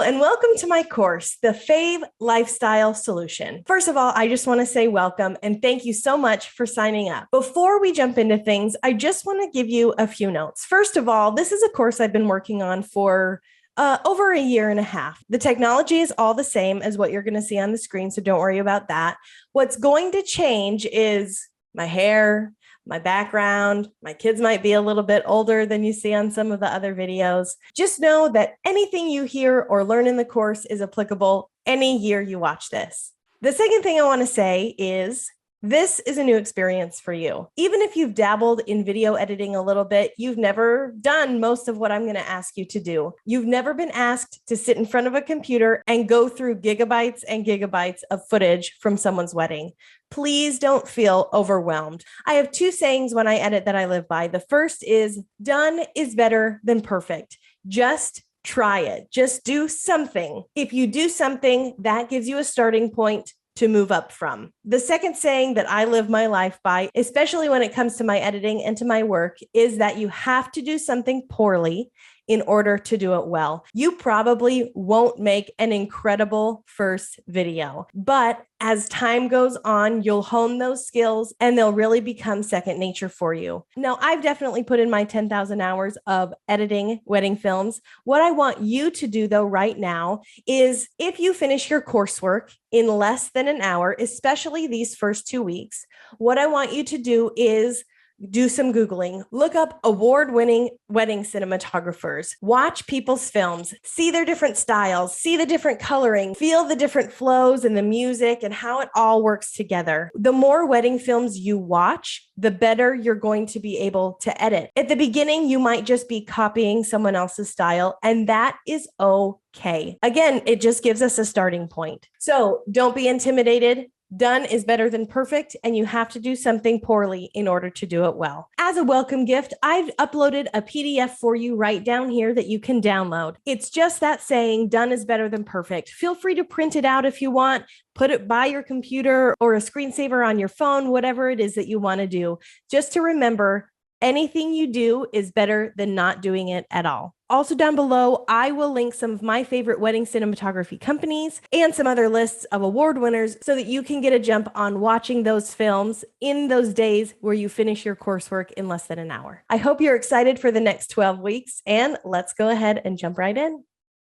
and welcome to my course, the FAVE Lifestyle Solution. First of all, I just want to say welcome and thank you so much for signing up. Before we jump into things, I just want to give you a few notes. First of all, this is a course I've been working on for over a year and a half. The technology is all the same as what you're going to see on the screen, so don't worry about that. What's going to change is my hair, my background. My kids might be a little bit older than you see on some of the other videos. Just know that anything you hear or learn in the course is applicable any year you watch this. The second thing I want to say is this is a new experience for you. Even if you've dabbled in video editing a little bit, you've never done most of what I'm going to ask you to do. You've never been asked to sit in front of a computer and go through gigabytes and gigabytes of footage from someone's wedding. Please don't feel overwhelmed. I have two sayings when I edit that I live by. The first is done is better than perfect. Just try it. Just do something. If you do something, that gives you a starting point to move up from. The second saying that I live my life by, especially when it comes to my editing and to my work, is that you have to do something poorly in order to do it well. You probably won't make an incredible first video, but as time goes on, you'll hone those skills and they'll really become second nature for you. Now, I've definitely put in my 10,000 hours of editing wedding films. What I want you to do though right now is if you finish your coursework in less than an hour, especially these first 2 weeks, what I want you to do is do some Googling, look up award-winning wedding cinematographers, watch people's films, see their different styles, see the different coloring, feel the different flows and the music and how it all works together. The more wedding films you watch, the better you're going to be able to edit. At the beginning, you might just be copying someone else's style, and that is okay. Again, it just gives us a starting point. So don't be intimidated. Done is better than perfect, and you have to do something poorly in order to do it well. As a welcome gift, I've uploaded a PDF for you right down here that you can download. It's just that saying, done is better than perfect. Feel free to print it out if you want, put it by your computer or a screensaver on your phone, whatever it is that you want to do. Just to remember, anything you do is better than not doing it at all. Also down below, I will link some of my favorite wedding cinematography companies and some other lists of award winners so that you can get a jump on watching those films in those days where you finish your coursework in less than an hour. I hope you're excited for the next 12 weeks, and let's go ahead and jump right in.